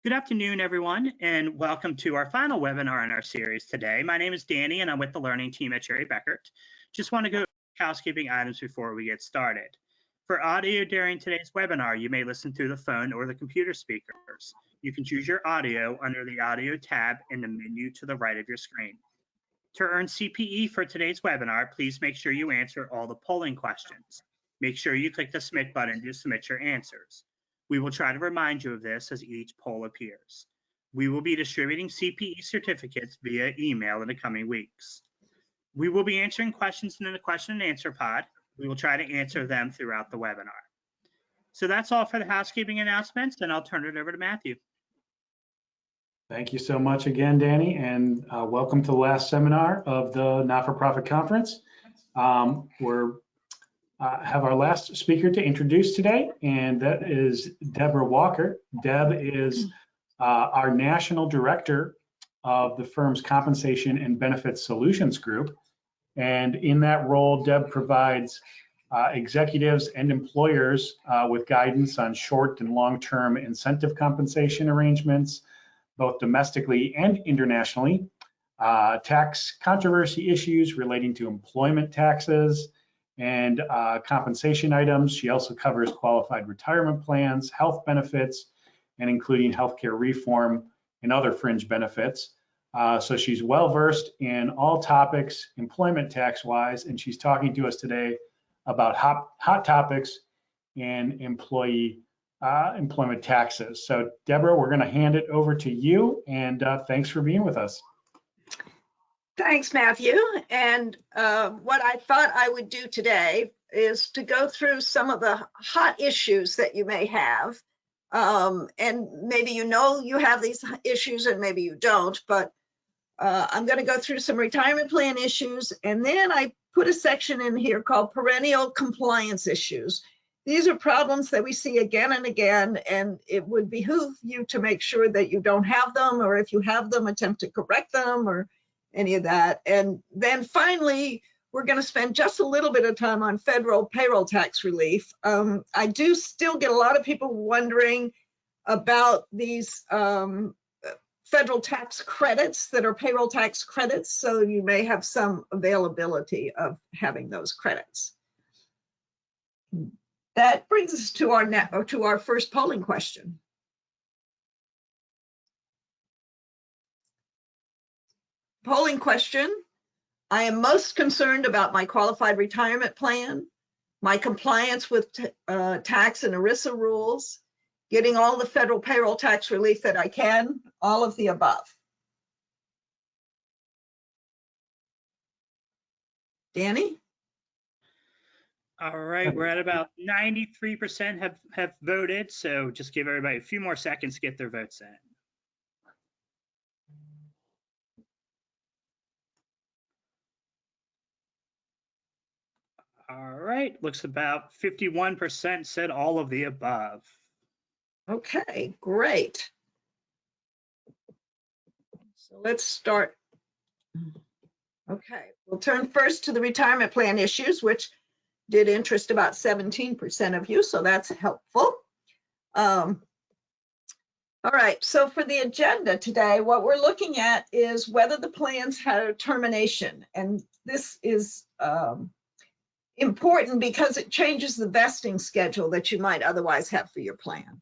Good afternoon, everyone, and welcome to our final webinar in our series today. My name is Danny, and I'm with the learning team at Cherry Beckert. Just want to go housekeeping items before we get started. For audio during today's webinar, you may listen through the phone or the computer speakers. You can choose your audio under the audio tab in the menu to the right of your screen. To earn CPE for today's webinar, please make sure you answer all the polling questions. Make sure you click the submit button to submit your answers. We will try to remind you of this as each poll appears. We will be distributing CPE certificates via email in the coming weeks. We will be answering questions in the question and answer pod. We will try to answer them throughout the webinar. So that's all for the housekeeping announcements, and I'll turn it over to Matthew. Thank you so much again, Danny, and welcome to the last seminar of the Not-for-Profit Conference. We're have our last speaker to introduce today, and that is Deborah Walker. Deb is our National Director of the firm's Compensation and Benefits Solutions Group. And in that role, Deb provides executives and employers with guidance on short and long-term incentive compensation arrangements, both domestically and internationally, tax controversy issues relating to employment taxes, and compensation items. She also covers qualified retirement plans, health benefits, and including healthcare reform and other fringe benefits. So she's well-versed in all topics employment tax-wise, and she's talking to us today about hot topics in employment taxes. So Deborah, we're gonna hand it over to you, and thanks for being with us. Thanks, Matthew. And what I thought I would do today is to go through some of the hot issues that you may have. And maybe you have these issues and maybe you don't, but I'm going to go through some retirement plan issues. And then I put a section in here called perennial compliance issues. These are problems that we see again and again, and it would behoove you to make sure that you don't have them, or if you have them, attempt to correct them, or any of that. And then finally, we're going to spend just a little bit of time on federal payroll tax relief. I do still get a lot of people wondering about these federal tax credits that are payroll tax credits, so you may have some availability of having those credits. That brings us to our first polling question. Polling question: I am most concerned about my qualified retirement plan, my compliance with tax and ERISA rules, getting all the federal payroll tax relief that I can, all of the above. Danny? All right, we're at about 93% have voted, so just give everybody a few more seconds to get their votes in. All right, looks about 51% said all of the above. Okay, great. So let's start. Okay, we'll turn first to the retirement plan issues, which did interest about 17% of you, so that's helpful. All right, so for the agenda today, what we're looking at is whether the plans had a termination, and this is important because it changes the vesting schedule that you might otherwise have for your plan.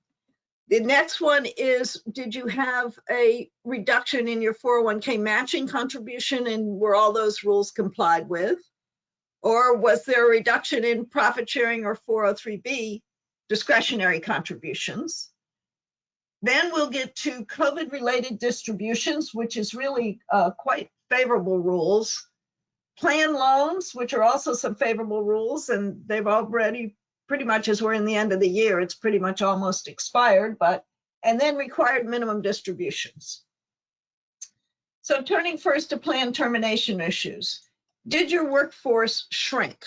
The next one is, did you have a reduction in your 401k matching contribution, and were all those rules complied with? Or was there a reduction in profit sharing or 403b discretionary contributions? Then we'll get to COVID-related distributions, which is really quite favorable rules. Plan loans, which are also some favorable rules, and they've already pretty much, as we're in the end of the year, it's pretty much almost expired, and then required minimum distributions. So turning first to plan termination issues. Did your workforce shrink?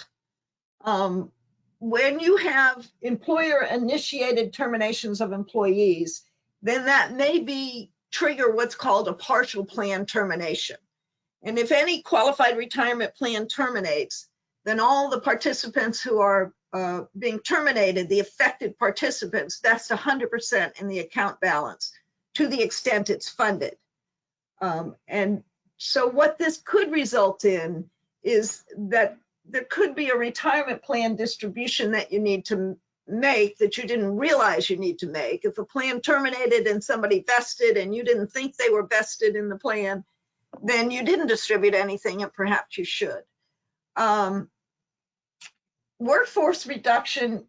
When you have employer-initiated terminations of employees, then that may trigger what's called a partial plan termination. And if any qualified retirement plan terminates, then all the participants who are being terminated, the affected participants, that's 100% in the account balance to the extent it's funded. And so what this could result in is that there could be a retirement plan distribution that you need to make that you didn't realize you need to make. If a plan terminated and somebody vested and you didn't think they were vested in the plan, then you didn't distribute anything and perhaps you should. Workforce reduction,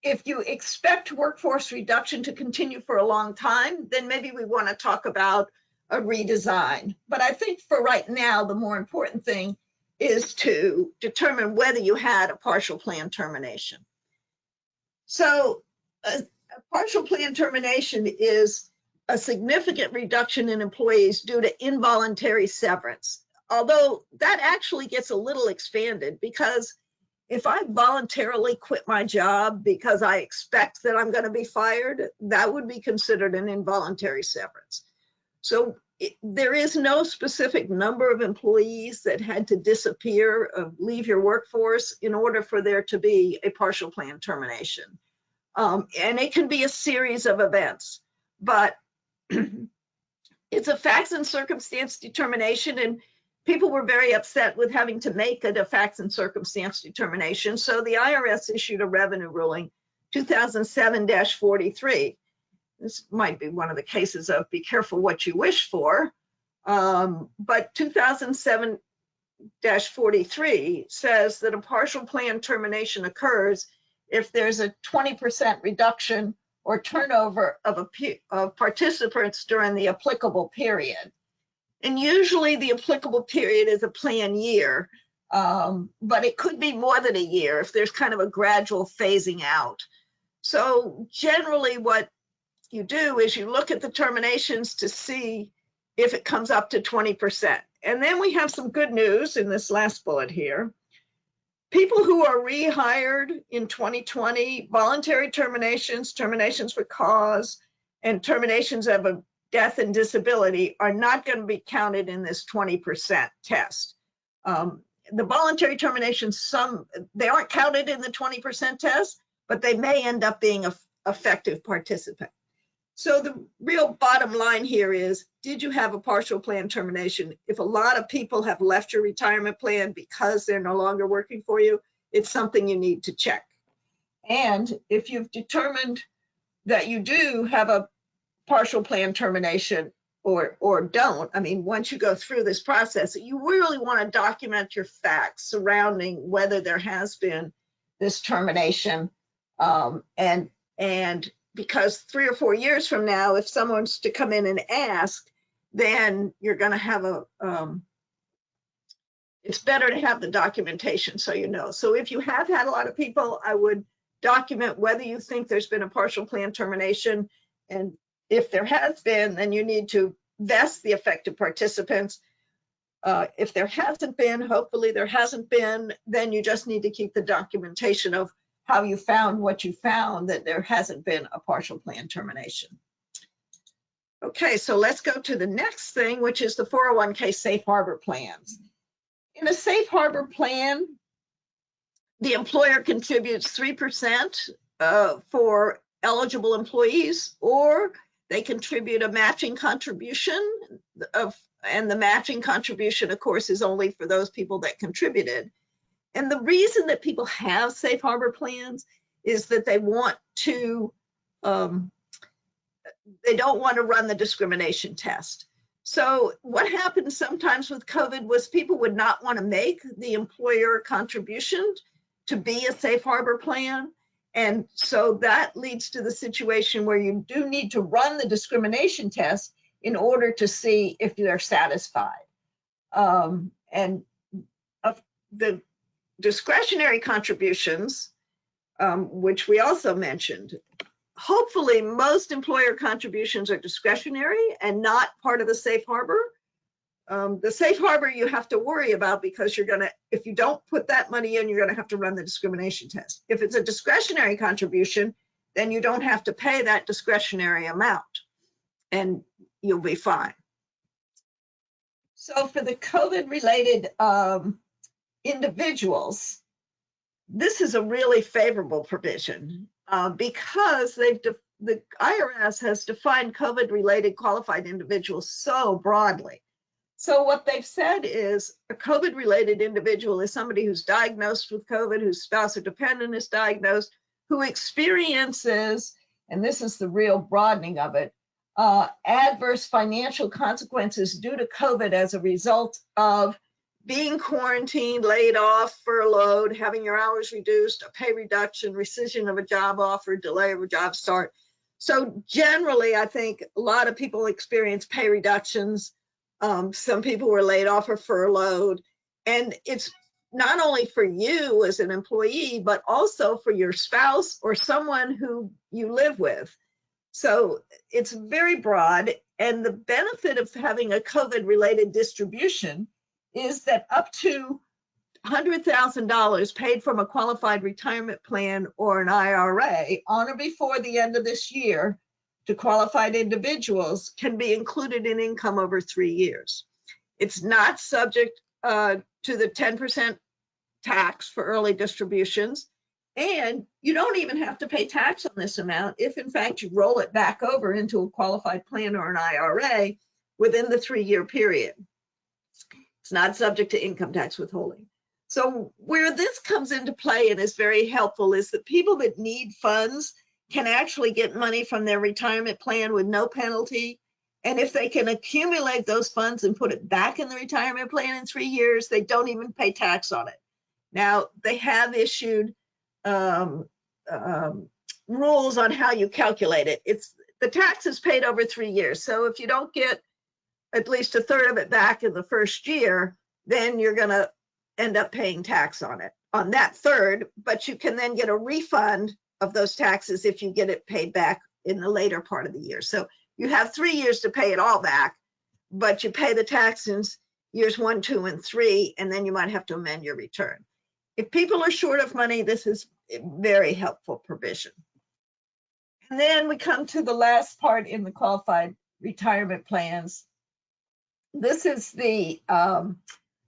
if you expect workforce reduction to continue for a long time, then maybe we want to talk about a redesign. But I think for right now, the more important thing is to determine whether you had a partial plan termination. So a partial plan termination is a significant reduction in employees due to involuntary severance. Although that actually gets a little expanded, because if I voluntarily quit my job because I expect that I'm going to be fired, that would be considered an involuntary severance. So there is no specific number of employees that had to disappear, leave your workforce in order for there to be a partial plan termination. And it can be a series of events, but it's a facts and circumstance determination, and people were very upset with having to make a facts and circumstance determination. So the IRS issued a revenue ruling, 2007-43. This might be one of the cases of be careful what you wish for. But 2007-43 says that a partial plan termination occurs if there's a 20% reduction or turnover of participants during the applicable period. And usually the applicable period is a plan year, but it could be more than a year if there's kind of a gradual phasing out. So generally what you do is you look at the terminations to see if it comes up to 20%. And then we have some good news in this last bullet here. People who are rehired in 2020, voluntary terminations, terminations for cause, and terminations of a death and disability are not going to be counted in this 20% test. The voluntary terminations, they aren't counted in the 20% test, but they may end up being an effective participant. So the real bottom line here is, did you have a partial plan termination? If a lot of people have left your retirement plan because they're no longer working for you, it's something you need to check. And if you've determined that you do have a partial plan termination or don't, I mean, once you go through this process, you really want to document your facts surrounding whether there has been this termination. And because 3 or 4 years from now, if someone's to come in and ask, then you're going to have it's better to have the documentation so you know. So if you have had a lot of people, I would document whether you think there's been a partial plan termination. And if there has been, then you need to vest the affected participants. If there hasn't been, hopefully there hasn't been, then you just need to keep the documentation of how you found what you found, that there hasn't been a partial plan termination. Okay, so let's go to the next thing, which is the 401k safe harbor plans. In a safe harbor plan, the employer contributes 3% for eligible employees, or they contribute a matching contribution and the matching contribution, of course, is only for those people that contributed. And the reason that people have safe harbor plans is that they want to, they don't want to run the discrimination test. So what happened sometimes with COVID was people would not want to make the employer contribution to be a safe harbor plan. And so that leads to the situation where you do need to run the discrimination test in order to see if they're satisfied. And the discretionary contributions, which we also mentioned, hopefully most employer contributions are discretionary and not part of the safe harbor. The safe harbor you have to worry about because you're gonna, if you don't put that money in, you're gonna have to run the discrimination test. If it's a discretionary contribution, then you don't have to pay that discretionary amount and you'll be fine. So for the COVID related individuals, this is a really favorable provision because they've the IRS has defined COVID-related qualified individuals so broadly. So what they've said is a COVID-related individual is somebody who's diagnosed with COVID, whose spouse or dependent is diagnosed, who experiences, and this is the real broadening of it, adverse financial consequences due to COVID as a result of being quarantined, laid off, furloughed, having your hours reduced, a pay reduction, rescission of a job offer, delay of a job start. So generally, I think a lot of people experience pay reductions. Some people were laid off or furloughed. And it's not only for you as an employee, but also for your spouse or someone who you live with. So it's very broad. And the benefit of having a COVID-related distribution is that up to $100,000 paid from a qualified retirement plan or an IRA on or before the end of this year to qualified individuals can be included in income over 3 years. It's not subject to the 10% tax for early distributions. And you don't even have to pay tax on this amount if, in fact, you roll it back over into a qualified plan or an IRA within the 3-year period. It's not subject to income tax withholding. So where this comes into play and is very helpful is that people that need funds can actually get money from their retirement plan with no penalty. And if they can accumulate those funds and put it back in the retirement plan in 3 years, they don't even pay tax on it. Now, they have issued rules on how you calculate it. The tax is paid over 3 years. So if you don't get at least a third of it back in the first year, then you're going to end up paying tax on it, on that third, but you can then get a refund of those taxes if you get it paid back in the later part of the year. So you have 3 years to pay it all back, but you pay the tax in years 1, 2, and 3, and then you might have to amend your return. If people are short of money, this is a very helpful provision. And then we come to the last part in the qualified retirement plans. This is the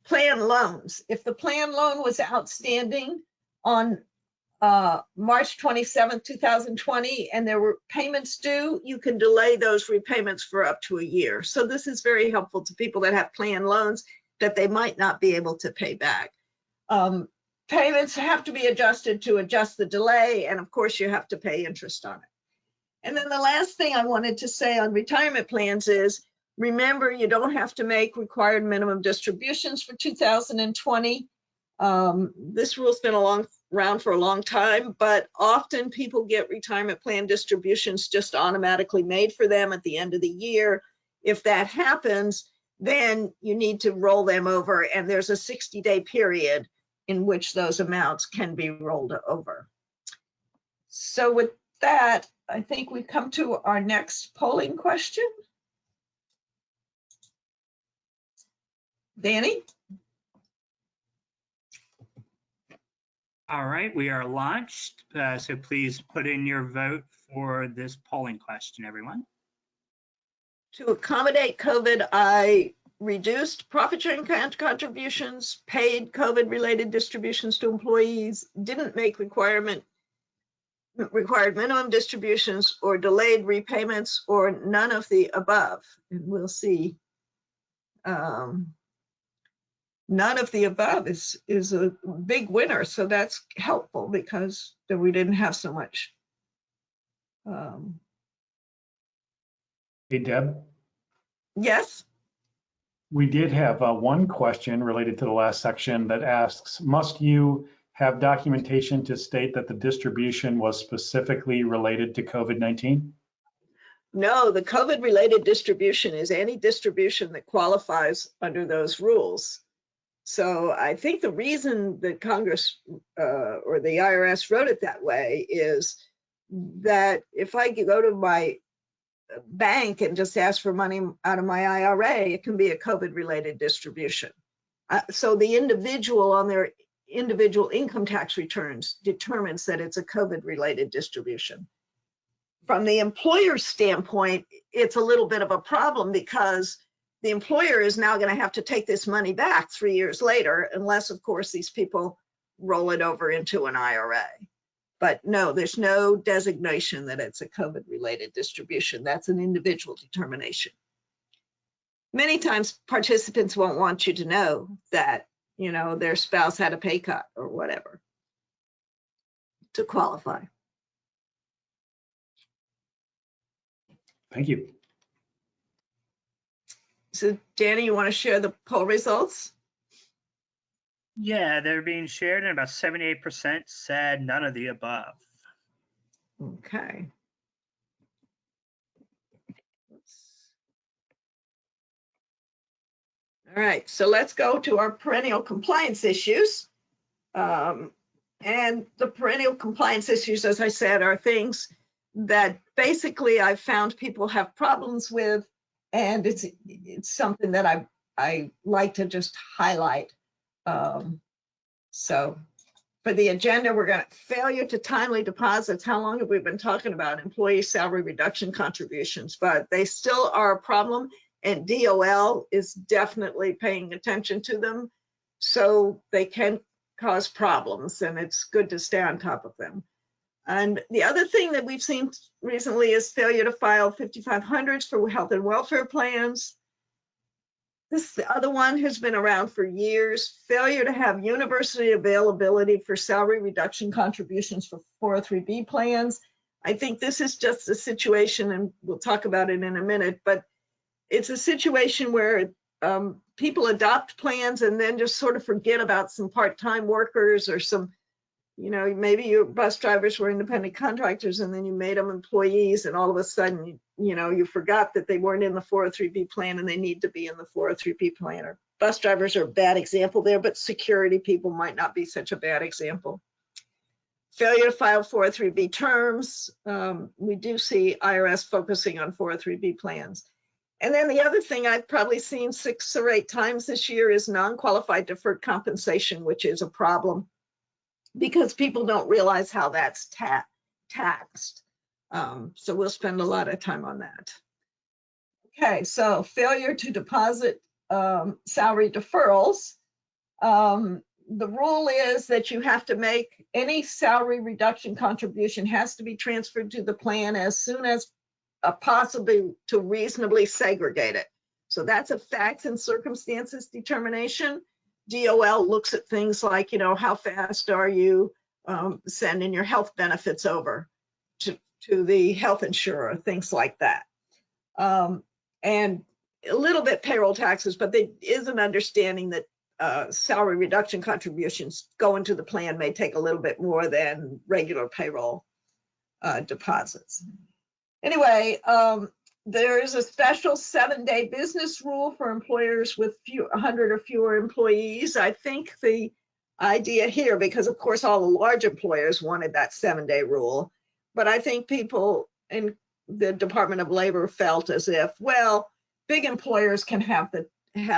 plan loans. If the plan loan was outstanding on March 27, 2020, and there were payments due, you can delay those repayments for up to a year. So this is very helpful to people that have plan loans that they might not be able to pay back. Payments have to be adjusted to adjust the delay, and of course you have to pay interest on it. And then the last thing I wanted to say on retirement plans is, remember, you don't have to make required minimum distributions for 2020. This rule's been around for a long time, but often people get retirement plan distributions just automatically made for them at the end of the year. If that happens, then you need to roll them over, and there's a 60-day period in which those amounts can be rolled over. So with that, I think we come to our next polling question. Danny? All right, we are launched. So please put in your vote for this polling question, everyone. To accommodate COVID, I reduced profit sharing contributions, paid COVID-related distributions to employees, didn't make required minimum distributions, or delayed repayments, or none of the above. And we'll see. None of the above is a big winner, so that's helpful because we didn't have so much. Hey, Deb. Yes. We did have one question related to the last section that asks, must you have documentation to state that the distribution was specifically related to COVID-19? No, the COVID-related distribution is any distribution that qualifies under those rules. So I think the reason that Congress or the IRS wrote it that way is that if I go to my bank and just ask for money out of my IRA, it can be a COVID-related distribution. So the individual on their individual income tax returns determines that it's a COVID-related distribution. From the employer's standpoint, it's a little bit of a problem because the employer is now going to have to take this money back 3 years later, unless, of course, these people roll it over into an IRA. But no, there's no designation that it's a COVID-related distribution. That's an individual determination. Many times participants won't want you to know that, you know, their spouse had a pay cut or whatever to qualify. Thank you. So Danny, you want to share the poll results? Yeah, they're being shared, and about 78% said none of the above. Okay. All right, so let's go to our perennial compliance issues. And the perennial compliance issues, as I said, are things that basically I've found people have problems with, and it's something that I like to just highlight. So for the agenda, we're going to failure to timely deposits. How long have we been talking about employee salary reduction contributions? But they still are a problem, and DOL is definitely paying attention to them, so they can cause problems, and it's good to stay on top of them. And the other thing that we've seen recently is failure to file 5500s for health and welfare plans. This other one has been around for years. Failure to have university availability for salary reduction contributions for 403B plans. I think this is just a situation, and we'll talk about it in a minute, but it's a situation where people adopt plans and then just sort of forget about some part-time workers or some, you know, maybe your bus drivers were independent contractors and then you made them employees, and all of a sudden, you know, you forgot that they weren't in the 403B plan and they need to be in the 403B plan. Or bus drivers are a bad example there, but security people might not be such a bad example. Failure to file 403B terms. We do see IRS focusing on 403B plans. And then the other thing I've probably seen 6 or 8 times this year is non-qualified deferred compensation, which is a problem because people don't realize how that's taxed. So we'll spend a lot of time on that. Okay, so failure to deposit salary deferrals. The rule is that you have to make any salary reduction contribution has to be transferred to the plan as soon as possibly to reasonably segregate it. So that's a facts and circumstances determination. DOL looks at things like, you know, how fast are you sending your health benefits over to the health insurer, things like that. And a little bit payroll taxes, but there is an understanding that salary reduction contributions going to the plan may take a little bit more than regular payroll deposits. Anyway, there is a special 7-day business rule for employers with 100 or fewer employees. I think the idea here, because of course all the large employers wanted that 7-day rule, but I think people in the Department of Labor felt as if, well, big employers can have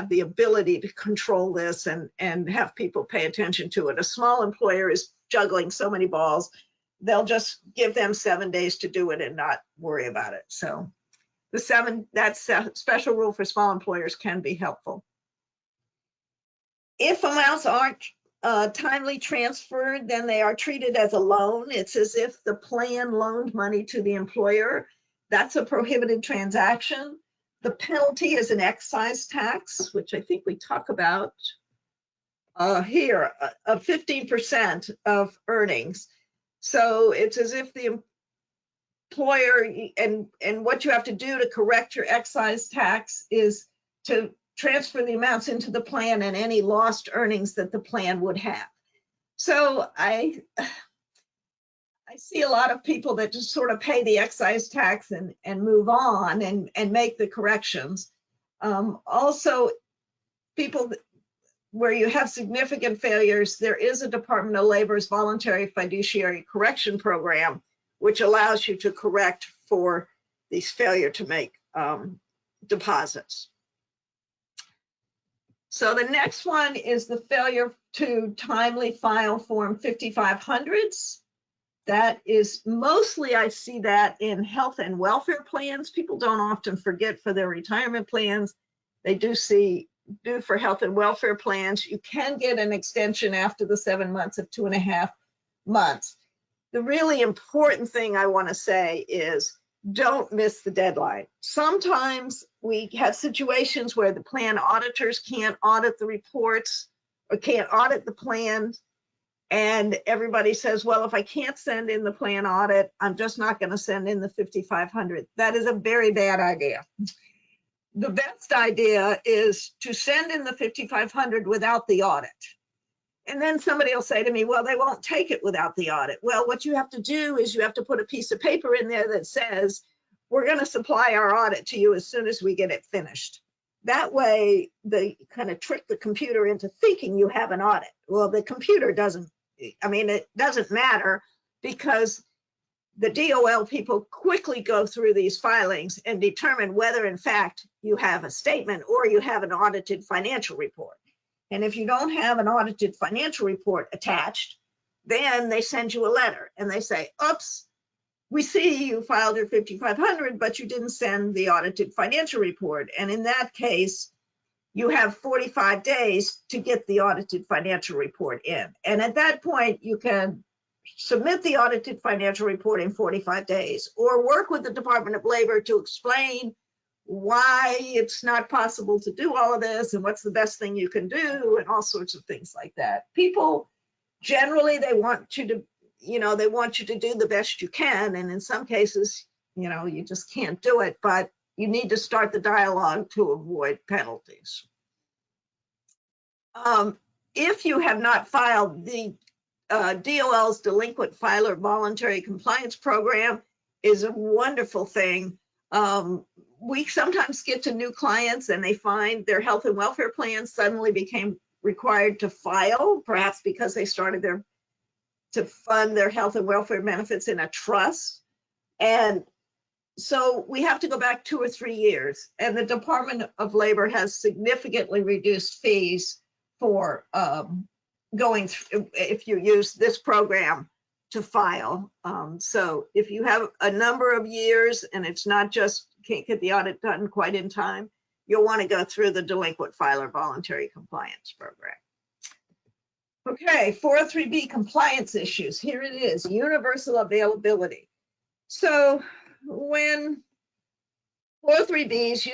the ability to control this and have people pay attention to it. A small employer is juggling so many balls, they'll just give them 7 days to do it and not worry about it. So that special rule for small employers can be helpful. If amounts aren't timely transferred, then they are treated as a loan. It's as if the plan loaned money to the employer. That's a prohibited transaction. The penalty is an excise tax, which I think we talk about here, of 15% of earnings. So it's as if the employer, and what you have to do to correct your excise tax is to transfer the amounts into the plan and any lost earnings that the plan would have. So I see a lot of people that just sort of pay the excise tax and move on and make the corrections. Also, people where you have significant failures, there is a Department of Labor's voluntary fiduciary correction program, which allows you to correct for these failure to make deposits. So the next one is the failure to timely file Form 5500s. That is mostly, I see that in health and welfare plans. People don't often forget for their retirement plans. They do for health and welfare plans. You can get an extension after the 7 months of 2.5 months. the really important thing I want to say is don't miss the deadline. Sometimes we have situations where the plan auditors can't audit the reports or can't audit the plan. And everybody says, well, if I can't send in the plan audit, I'm just not going to send in the 5,500. That is a very bad idea. The best idea is to send in the 5,500 without the audit. And then somebody will say to me, well, they won't take it without the audit. Well, what you have to do is you have to put a piece of paper in there that says, we're going to supply our audit to you as soon as we get it finished. That way, they kind of trick the computer into thinking you have an audit. Well, the computer doesn't, I mean, it doesn't matter because the DOL people quickly go through these filings and determine whether, in fact, you have a statement or you have an audited financial report. And if you don't have an audited financial report attached, then they send you a letter and they say, oops, we see you filed your 5,500, but you didn't send the audited financial report. And in that case, you have 45 days to get the audited financial report in. And at that point, you can submit the audited financial report in 45 days or work with the Department of Labor to explain why it's not possible to do all of this and what's the best thing you can do and all sorts of things like that. People generally, they want you to, they want you to do the best you can. And in some cases, you just can't do it, but you need to start the dialogue to avoid penalties. If you have not filed, the DOL's Delinquent Filer Voluntary Compliance Program is a wonderful thing. We sometimes get to new clients and they find their health and welfare plans suddenly became required to file, perhaps because they started to fund their health and welfare benefits in a trust. And so we have to go back 2 or 3 years. And the Department of Labor has significantly reduced fees for going through, if you use this program to file. So if you have a number of years and it's not just can't get the audit done quite in time, you'll want to go through the Delinquent Filer Voluntary Compliance Program. Okay, 403B compliance issues. Here it is, universal availability. So when 403Bs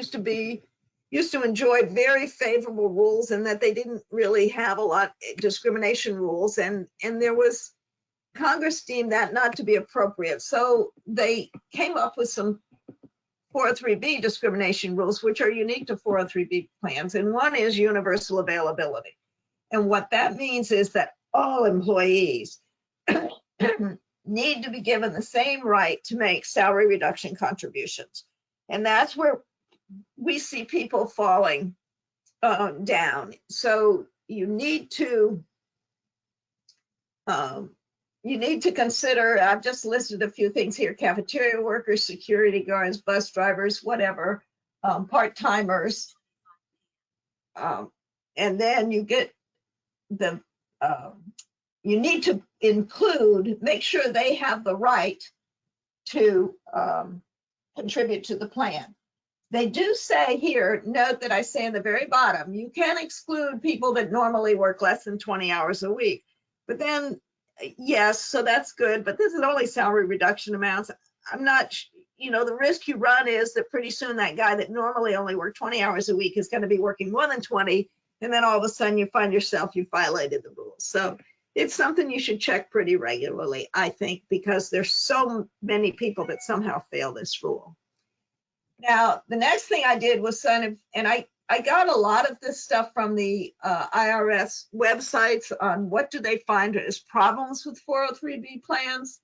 used to enjoy very favorable rules and that they didn't really have a lot of discrimination rules, and there was Congress deemed that not to be appropriate. So they came up with some 403B discrimination rules, which are unique to 403B plans. And one is universal availability. And what that means is that all employees need to be given the same right to make salary reduction contributions. And that's where we see people falling down. So you need to consider, I've just listed a few things here: cafeteria workers, security guards, bus drivers, whatever, part-timers. And then you get you need to make sure they have the right to contribute to the plan. They do say here, note that I say in the very bottom, you can exclude people that normally work less than 20 hours a week. But then, yes, so that's good, but this is only salary reduction amounts. I'm not, the risk you run is that pretty soon that guy that normally only worked 20 hours a week is going to be working more than 20, and then all of a sudden you find yourself, you violated the rules. So it's something you should check pretty regularly, I think, because there's so many people that somehow fail this rule. Now, the next thing I did was and I got a lot of this stuff from the IRS websites on what do they find as problems with 403B plans.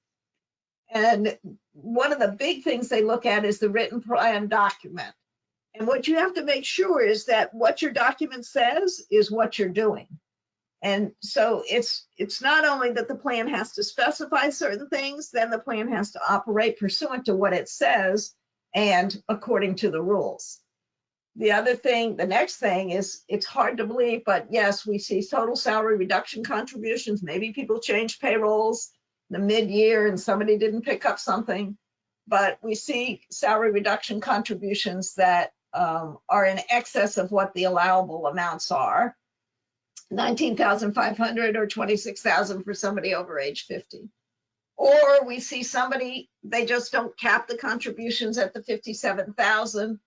And one of the big things they look at is the written plan document. And what you have to make sure is that what your document says is what you're doing. And so it's not only that the plan has to specify certain things, then the plan has to operate pursuant to what it says and according to the rules. The next thing is, it's hard to believe, but yes, we see total salary reduction contributions. Maybe people changed payrolls in the mid-year and somebody didn't pick up something, but we see salary reduction contributions that are in excess of what the allowable amounts are. 19,500 or 26,000 for somebody over age 50. Or we see somebody, they just don't cap the contributions at the 57,000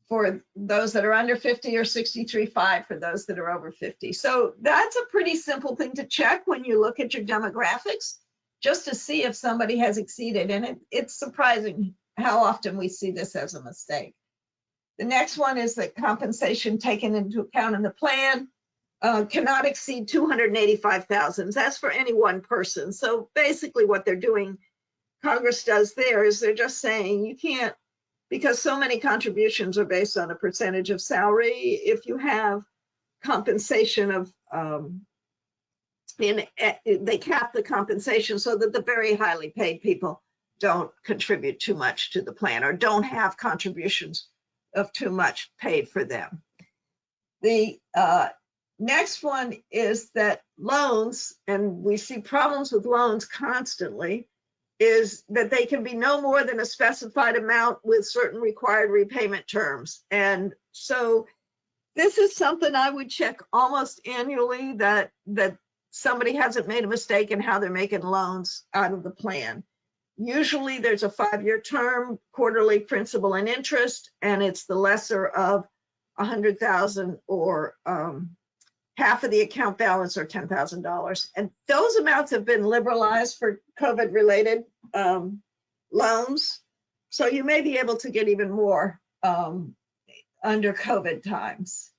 for those that are under 50, or 63.5 for those that are over 50. So that's a pretty simple thing to check when you look at your demographics, just to see if somebody has exceeded. And it's surprising how often we see this as a mistake. The next one is that compensation taken into account in the plan cannot exceed 285,000. That's for any one person. So basically what they're doing, Congress does there, is they're just saying you can't, because so many contributions are based on a percentage of salary. If you have compensation of, they cap the compensation so that the very highly paid people don't contribute too much to the plan, or don't have contributions of too much paid for them. The next one is that loans, and we see problems with loans constantly, is that they can be no more than a specified amount with certain required repayment terms. And so this is something I would check almost annually, that somebody hasn't made a mistake in how they're making loans out of the plan. Usually there's a 5-year term, quarterly principal and interest, and it's the lesser of 100,000 or half of the account balance, or $10,000. And those amounts have been liberalized for COVID-related loans. So you may be able to get even more under COVID times.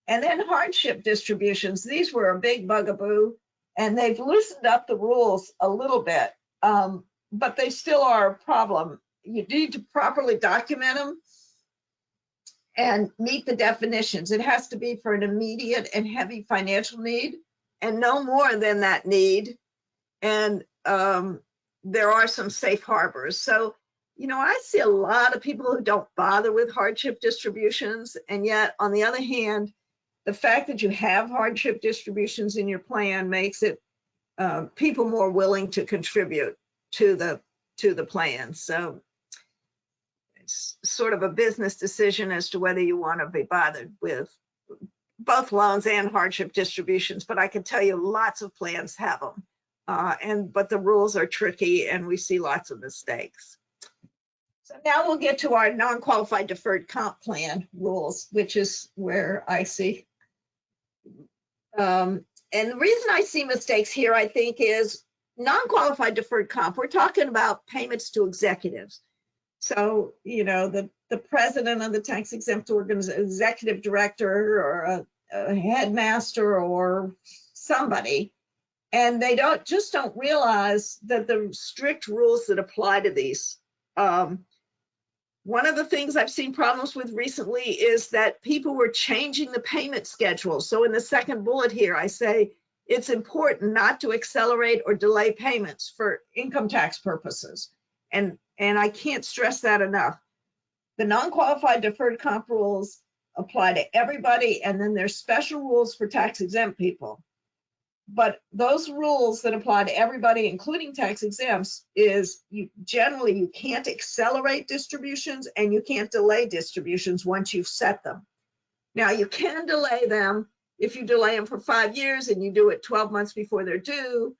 And then hardship distributions. These were a big bugaboo, and they've loosened up the rules a little bit, but they still are a problem. You need to properly document them and meet the definitions. It has to be for an immediate and heavy financial need, and no more than that need. And there are some safe harbors. So, you know, I see a lot of people who don't bother with hardship distributions. And yet, on the other hand, the fact that you have hardship distributions in your plan makes it people more willing to contribute to the plan. So it's sort of a business decision as to whether you want to be bothered with both loans and hardship distributions. But I can tell you lots of plans have them. But the rules are tricky, and we see lots of mistakes. So now we'll get to our non-qualified deferred comp plan rules, which is where I see. And the reason I see mistakes here, I think, is non-qualified deferred comp. We're talking about payments to executives. So, you know, the president of the tax-exempt organization, executive director, or a headmaster, or somebody, and they don't realize that the strict rules that apply to these. One of the things I've seen problems with recently is that people were changing the payment schedule. So in the second bullet here, I say it's important not to accelerate or delay payments for income tax purposes. And I can't stress that enough. The non-qualified deferred comp rules apply to everybody, and then there's special rules for tax exempt people. But those rules that apply to everybody, including tax exempts, is you can't accelerate distributions, and you can't delay distributions once you've set them. Now, you can delay them if you delay them for 5 years and you do it 12 months before they're due.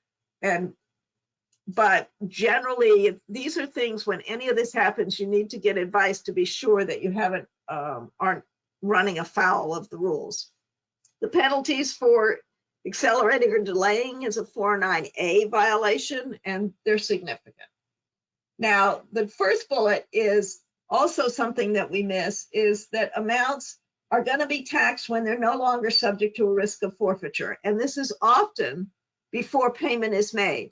But generally, these are things, when any of this happens, you need to get advice to be sure that you aren't running afoul of the rules. The penalties for accelerating or delaying is a 409A violation, and they're significant. Now, the first bullet is also something that we miss, is that amounts are going to be taxed when they're no longer subject to a risk of forfeiture. And this is often before payment is made.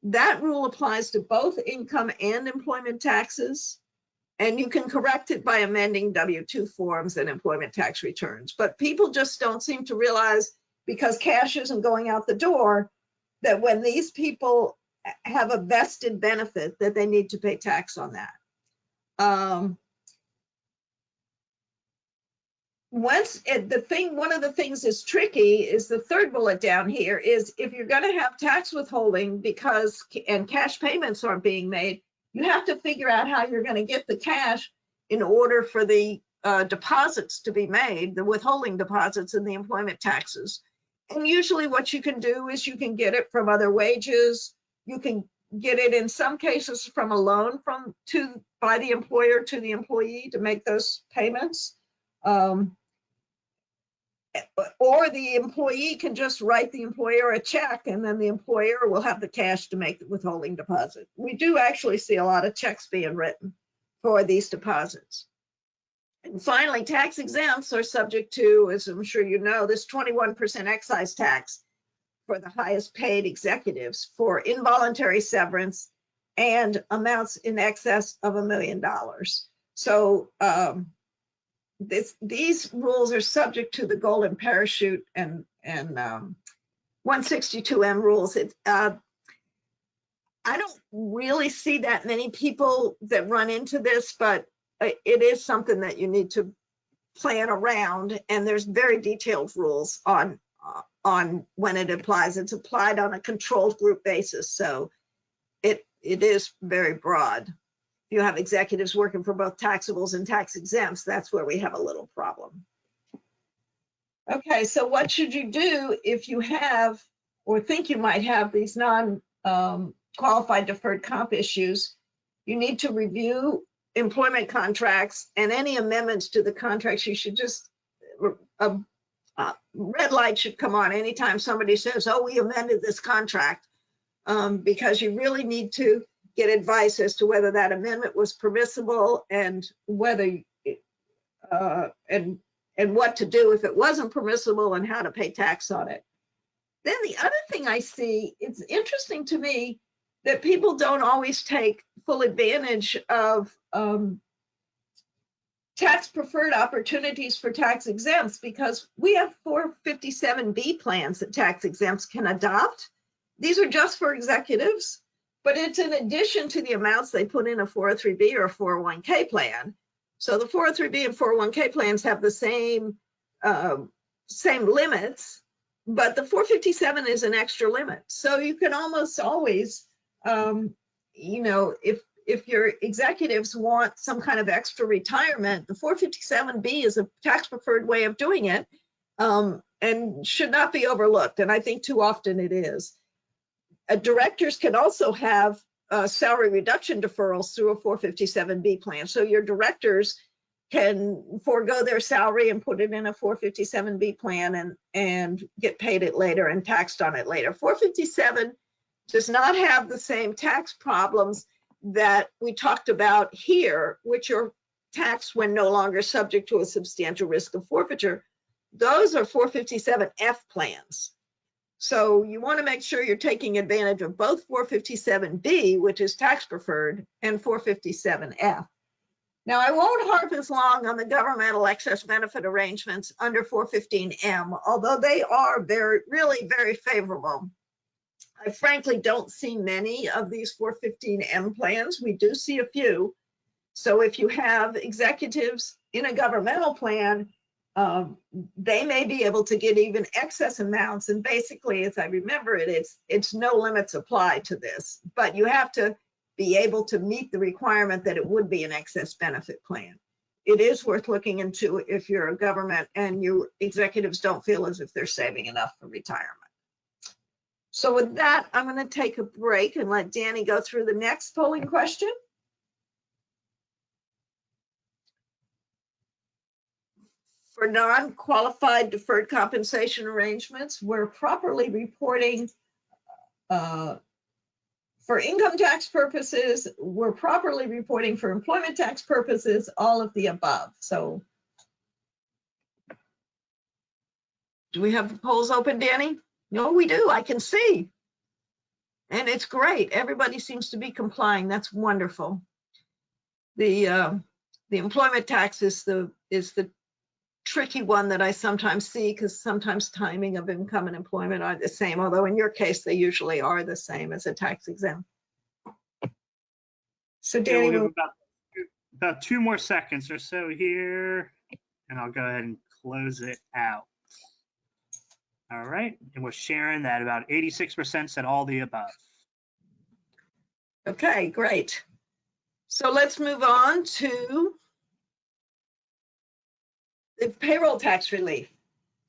That rule applies to both income and employment taxes. And you can correct it by amending W-2 forms and employment tax returns. But people just don't seem to realize, because cash isn't going out the door, that when these people have a vested benefit, that they need to pay tax on that. One of the things that's tricky is the third bullet down here is, if you're going to have tax withholding and cash payments aren't being made, you have to figure out how you're going to get the cash in order for the deposits to be made, the withholding deposits and the employment taxes. And usually what you can do is you can get it from other wages. You can get it in some cases from a loan by the employer to the employee to make those payments. Or the employee can just write the employer a check, and then the employer will have the cash to make the withholding deposit. We do actually see a lot of checks being written for these deposits. And finally, tax exempts are subject to, as I'm sure you know, this 21% excise tax for the highest paid executives for involuntary severance and amounts in excess of $1 million. So these rules are subject to the golden parachute and 162M rules. I don't really see that many people that run into this, but it is something that you need to plan around, and there's very detailed rules on when it applies. It's applied on a controlled group basis, so it is very broad. If you have executives working for both taxables and tax exempts, that's where we have a little problem. Okay, so what should you do if you have or think you might have these non-qualified deferred comp issues? You need to review employment contracts, and any amendments to the contracts, you should just, red light should come on anytime somebody says, oh, we amended this contract, because you really need to get advice as to whether that amendment was permissible and whether, and what to do if it wasn't permissible and how to pay tax on it. Then the other thing I see, it's interesting to me that people don't always take full advantage of tax preferred opportunities for tax exempts, because we have 457B plans that tax exempts can adopt. These are just for executives, but it's in addition to the amounts they put in a 403B or a 401k plan. So the 403B and 401k plans have the same limits, but the 457 is an extra limit. So you can almost always, if your executives want some kind of extra retirement, the 457B is a tax preferred way of doing it, and should not be overlooked. And I think too often it is. Directors can also have salary reduction deferrals through a 457B plan. So your directors can forego their salary and put it in a 457B plan and get paid it later and taxed on it later. 457 does not have the same tax problems that we talked about here, which are taxed when no longer subject to a substantial risk of forfeiture. Those are 457F plans. So you want to make sure you're taking advantage of both 457B, which is tax preferred, and 457F. Now, I won't harp as long on the governmental excess benefit arrangements under 415M, although they are really very favorable. I frankly don't see many of these 415M plans. We do see a few. So if you have executives in a governmental plan, they may be able to get even excess amounts. And basically, as I remember it, it's no limits apply to this, but you have to be able to meet the requirement that it would be an excess benefit plan. It is worth looking into if you're a government and your executives don't feel as if they're saving enough for retirement. So with that, I'm going to take a break and let Danny go through the next polling question. For non-qualified deferred compensation arrangements, we're properly reporting for income tax purposes, we're properly reporting for employment tax purposes, all of the above. So do we have the polls open, Danny? No, we do. I can see. And it's great. Everybody seems to be complying. That's wonderful. The employment tax is the tricky one that I sometimes see, because sometimes timing of income and employment are the same, although in your case, they usually are the same as a tax exempt. So Danny, we have about 2 more seconds or so here, and I'll go ahead and close it out. All right, and we're sharing that about 86% said all the above. Okay, great. So let's move on to the payroll tax relief.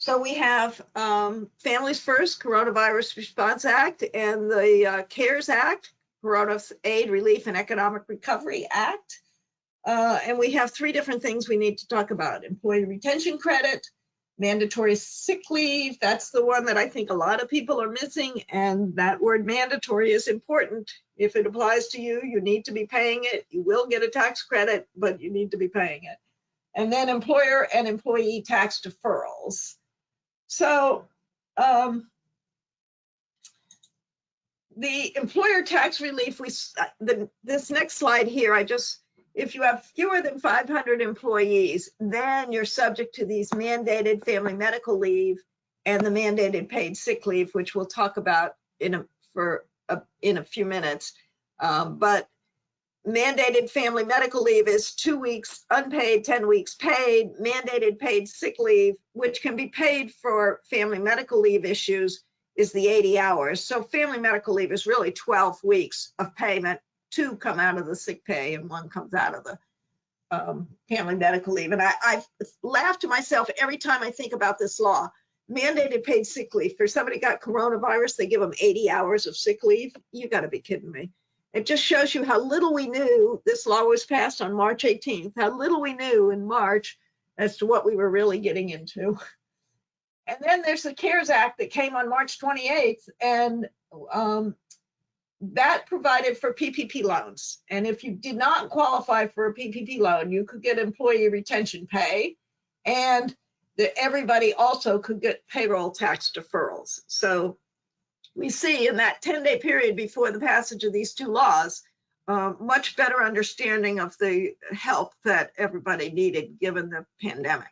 So we have Families First Coronavirus Response Act and the CARES Act, Corona Aid Relief and Economic Recovery Act. And we have three different things we need to talk about: employee retention credit, mandatory sick leave. That's the one that I think a lot of people are missing. And that word mandatory is important. If it applies to you, you need to be paying it. You will get a tax credit, but you need to be paying it. And then employer and employee tax deferrals. So the employer tax relief, this next slide here, if you have fewer than 500 employees, then you're subject to these mandated family medical leave and the mandated paid sick leave, which we'll talk about in a few minutes. But mandated family medical leave is 2 weeks unpaid, 10 weeks paid. Mandated paid sick leave, which can be paid for family medical leave issues, is the 80 hours. So family medical leave is really 12 weeks of payment. 2 come out of the sick pay and 1 comes out of the family medical leave. And I laugh to myself every time I think about this law. Mandated paid sick leave. For somebody who got coronavirus, they give them 80 hours of sick leave. You got to be kidding me. It just shows you how little we knew. This law was passed on March 18th, how little we knew in March as to what we were really getting into. And then there's the CARES Act that came on March 28th, and that provided for PPP loans. And if you did not qualify for a PPP loan, you could get employee retention pay, and everybody also could get payroll tax deferrals. So we see in that 10-day period before the passage of these 2 laws, much better understanding of the help that everybody needed given the pandemic.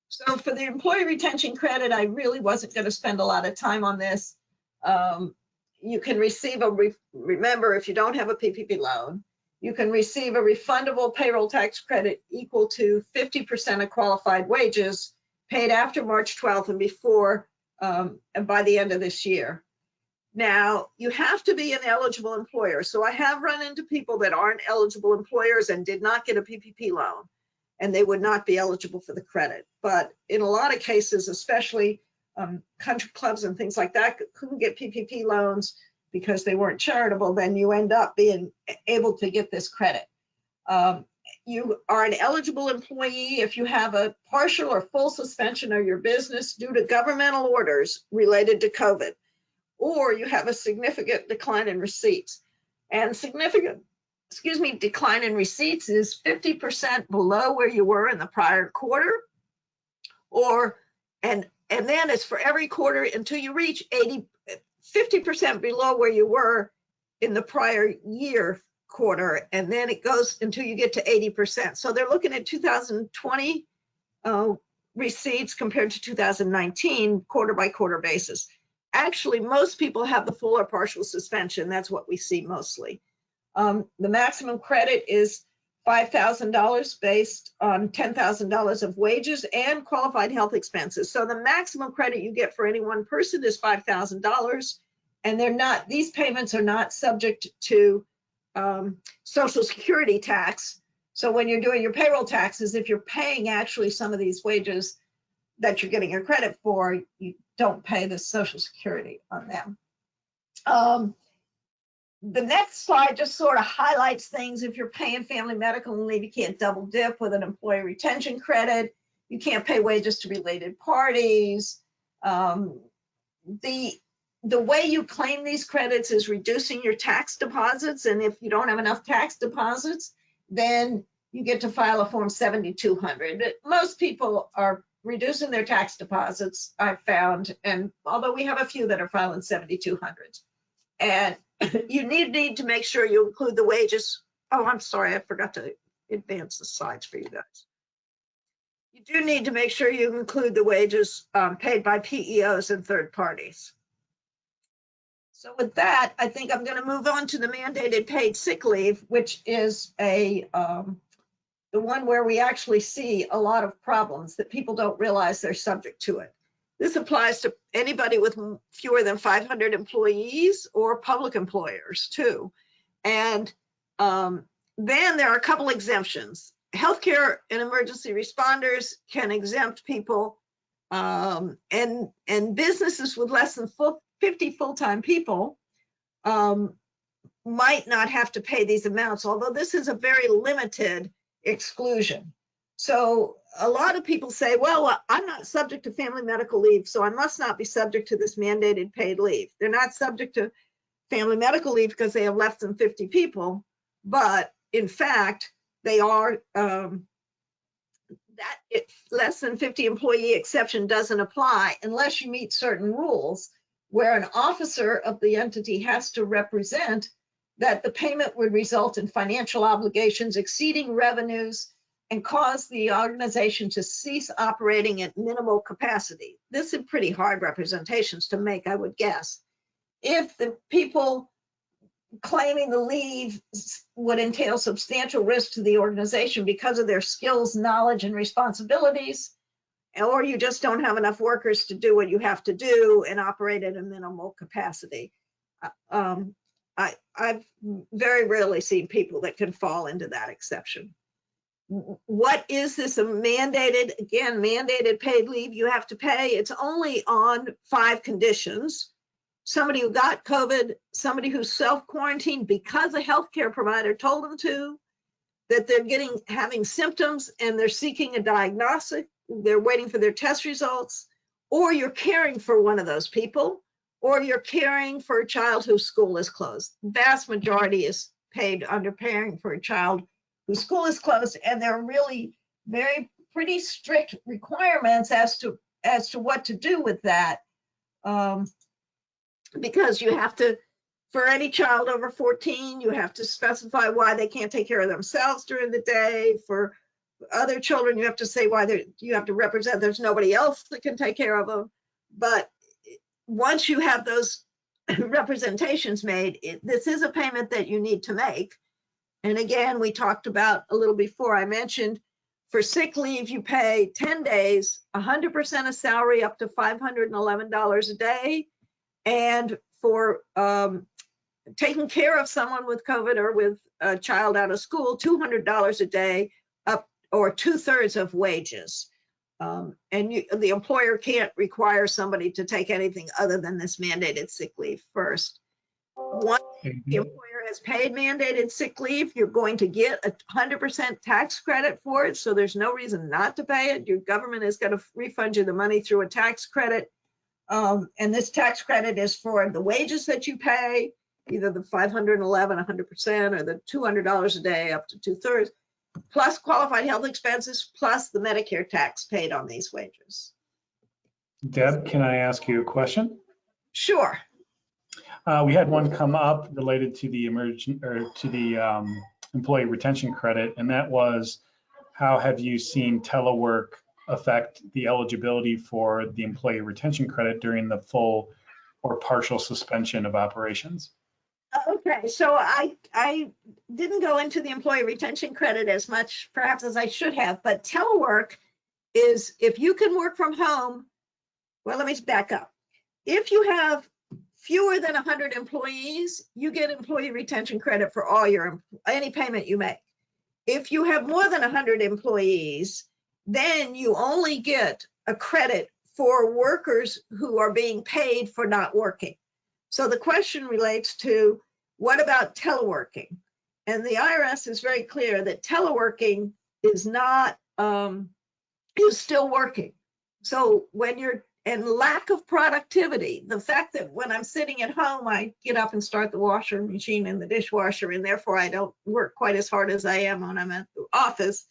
So for the employee retention credit, I really wasn't going to spend a lot of time on this. You can receive remember, if you don't have a PPP loan, you can receive a refundable payroll tax credit equal to 50% of qualified wages paid after March 12th and before, and by the end of this year. Now, you have to be an eligible employer. So I have run into people that aren't eligible employers and did not get a PPP loan, and they would not be eligible for the credit. But in a lot of cases, especially country clubs and things like that, couldn't get PPP loans because they weren't charitable, then you end up being able to get this credit. You are an eligible employee if you have a partial or full suspension of your business due to governmental orders related to COVID, or you have a significant decline in receipts. And significant, decline in receipts is 50% below where you were in the prior quarter, and then it's for every quarter until you reach 50% below where you were in the prior year quarter, and then it goes until you get to 80%. So they're looking at 2020 receipts compared to 2019 quarter by quarter basis. Actually, most people have the full or partial suspension. That's what we see mostly. The maximum credit is $5,000 based on $10,000 of wages and qualified health expenses. So the maximum credit you get for any one person is $5,000, and these payments are not subject to Social Security tax. So when you're doing your payroll taxes, if you're paying actually some of these wages that you're getting your credit for, you don't pay the Social Security on them. The next slide just sort of highlights things. If you're paying family medical leave, you can't double dip with an employee retention credit. You can't pay wages to related parties. The way you claim these credits is reducing your tax deposits. And if you don't have enough tax deposits, then you get to file a Form 7200. Most people are reducing their tax deposits, I've found. And although we have a few that are filing 7200s. And you need to make sure you include the wages. Oh, I'm sorry, I forgot to advance the slides for you guys. You do need to make sure you include the wages paid by PEOs and third parties. So with that, I think I'm going to move on to the mandated paid sick leave, which is the one where we actually see a lot of problems that people don't realize they're subject to it. This applies to anybody with fewer than 500 employees or public employers too. And then there are a couple exemptions. Healthcare and emergency responders can exempt people And businesses with less than 50 full-time people might not have to pay these amounts, although this is a very limited exclusion. So a lot of people say, well, I'm not subject to family medical leave, so I must not be subject to this mandated paid leave. They're not subject to family medical leave because they have less than 50 people, but in fact, they are, less than 50 employee exception doesn't apply unless you meet certain rules where an officer of the entity has to represent that the payment would result in financial obligations exceeding revenues and cause the organization to cease operating at minimal capacity. This is pretty hard representations to make, I would guess. If the people claiming the leave would entail substantial risk to the organization because of their skills, knowledge, and responsibilities, or you just don't have enough workers to do what you have to do and operate at a minimal capacity. I've very rarely seen people that can fall into that exception. What is this? A mandated, again, mandated paid leave you have to pay? It's only on 5 conditions. Somebody who got COVID, somebody who's self-quarantined because a healthcare provider told them to, that they're having symptoms and they're seeking a diagnostic, they're waiting for their test results, or you're caring for one of those people, or you're caring for a child whose school is closed. Vast majority is paid under caring for a child whose school is closed, and there are really pretty strict requirements as to what to do with that. Because you have to, for any child over 14, you have to specify why they can't take care of themselves during the day. For other children, you have to say why you have to represent there's nobody else that can take care of them. But once you have those representations made, this is a payment that you need to make. And again, we talked about a little before, I mentioned for sick leave, you pay 10 days, 100% of salary up to $511 a day. And for taking care of someone with COVID or with a child out of school, $200 a day, up or 2/3 of wages. And the employer can't require somebody to take anything other than this mandated sick leave first. Once the employer has paid mandated sick leave, you're going to get a 100% tax credit for it. So there's no reason not to pay it. Your government is going to refund you the money through a tax credit. And this tax credit is for the wages that you pay, either the $511, 100%, or the $200 a day up to 2/3, plus qualified health expenses, plus the Medicare tax paid on these wages. Deb, can I ask you a question? Sure. We had one come up related to the employee retention credit, and that was, how have you seen telework affect the eligibility for the employee retention credit during the full or partial suspension of operations? Okay, so I didn't go into the employee retention credit as much perhaps as I should have, but telework is if you can work from home. Well, let me back up. If you have fewer than 100 employees, you get employee retention credit for any payment you make. If you have more than 100 employees, then you only get a credit for workers who are being paid for not working. So the question relates to, what about teleworking? And the IRS is very clear that teleworking is not, is still working. So and lack of productivity, the fact that when I'm sitting at home, I get up and start the washer machine and the dishwasher, and therefore I don't work quite as hard as I am when I'm at the office,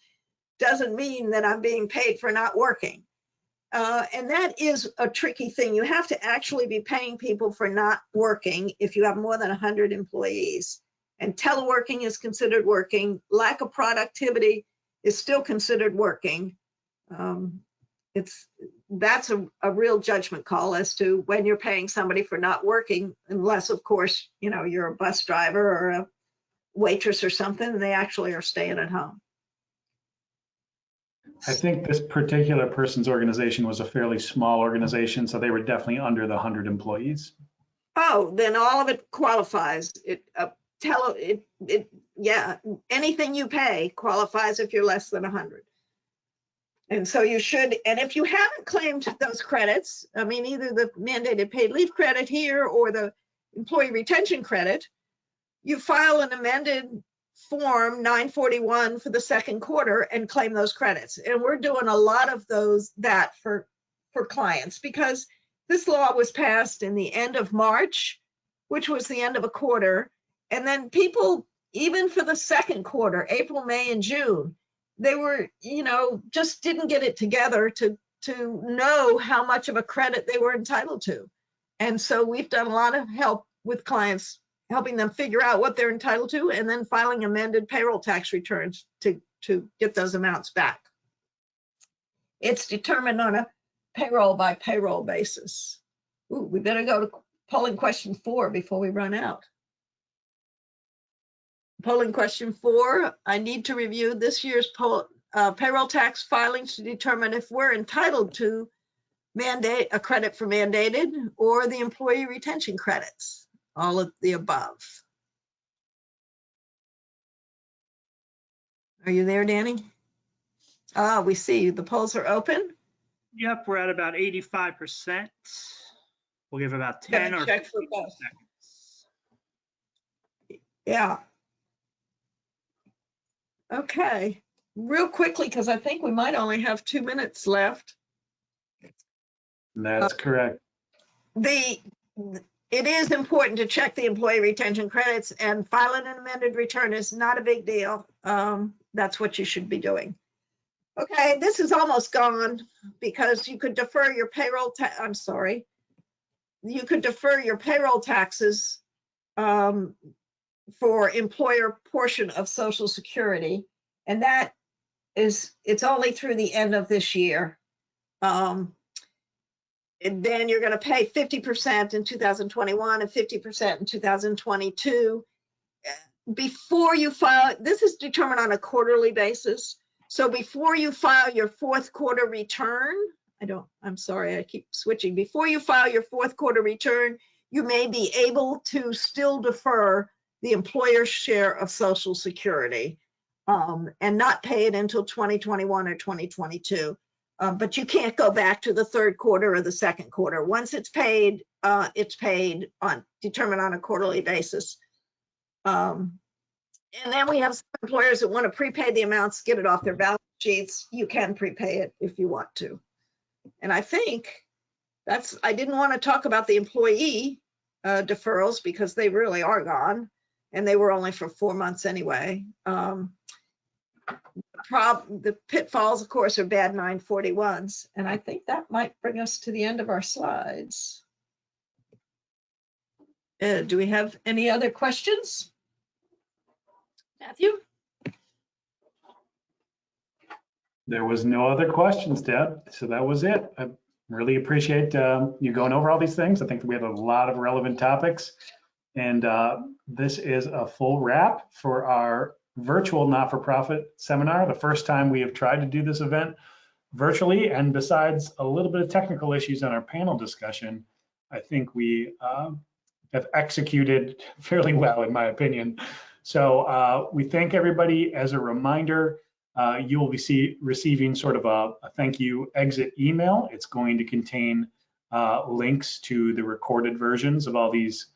doesn't mean that I'm being paid for not working. And that is a tricky thing. You have to actually be paying people for not working if you have more than 100 employees. And teleworking is considered working. Lack of productivity is still considered working. That's a real judgment call as to when you're paying somebody for not working, unless, of course, you're a bus driver or a waitress or something, and they actually are staying at home. I think this particular person's organization was a fairly small organization, so they were definitely under the 100 employees. Oh, then all of it qualifies. Yeah, anything you pay qualifies if you're less than 100. And so you should, and if you haven't claimed those credits, I mean, either the mandated paid leave credit here or the employee retention credit, you file an amended form 941 for the second quarter and claim those credits. And we're doing a lot of that for clients, because this law was passed in the end of March, which was the end of a quarter. And then people, even for the second quarter, April, May, and June, they were, just didn't get it together to know how much of a credit they were entitled to. And so we've done a lot of help with clients, helping them figure out what they're entitled to, and then filing amended payroll tax returns to get those amounts back. It's determined on a payroll by payroll basis. Ooh, we better go to polling question 4 before we run out. Polling question 4, I need to review this year's payroll tax filings to determine if we're entitled to mandate a credit for mandated or the employee retention credits, all of the above. Are you there, Danny? Ah, we see the polls are open. Yep, we're at about 85%. We'll give about 10 or 15 seconds. Yeah. Okay, real quickly, because I think we might only have 2 minutes left. That's correct. It is important to check the employee retention credits, and filing an amended return is not a big deal. That's what you should be doing. Okay, this is almost gone because you could defer your payroll. You could defer your payroll taxes for employer portion of Social Security, and it's only through the end of this year. And then you're going to pay 50% in 2021 and 50% in 2022. Before you file, this is determined on a quarterly basis. So before you file your fourth quarter return, I'm sorry, I keep switching. Before you file your fourth quarter return, you may be able to still defer the employer's share of Social Security and not pay it until 2021 or 2022. But you can't go back to the third quarter or the second quarter. Once it's paid determined on a quarterly basis. And then we have some employers that want to prepay the amounts, get it off their balance sheets. You can prepay it if you want to. And I think I didn't want to talk about the employee deferrals because they really are gone, and they were only for 4 months anyway. The pitfalls, of course, are bad 941s. And I think that might bring us to the end of our slides. Do we have any other questions? Matthew? There was no other questions, Deb. So that was it. I really appreciate you going over all these things. I think we have a lot of relevant topics. And this is a full wrap for our virtual not-for-profit seminar. The first time we have tried to do this event virtually. And besides a little bit of technical issues on our panel discussion, I think we have executed fairly well, in my opinion. So we thank everybody. As a reminder, you will be receiving sort of a thank you exit email. It's going to contain links to the recorded versions of all these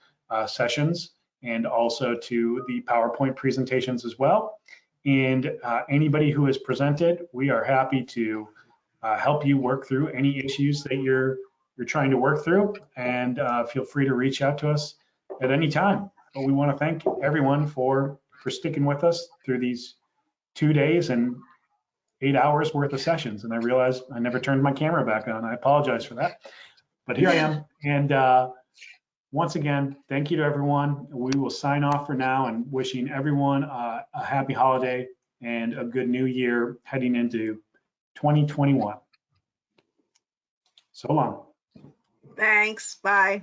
sessions and also to the PowerPoint presentations as well. And anybody who has presented, we are happy to help you work through any issues that you're trying to work through, and feel free to reach out to us at any time. But we want to thank everyone for sticking with us through these 2 days and 8 hours worth of sessions. And I realized I never turned my camera back on. I apologize for that, but here I am. And once again, thank you to everyone. We will sign off for now, and wishing everyone a happy holiday and a good new year heading into 2021. So long. Thanks. Bye.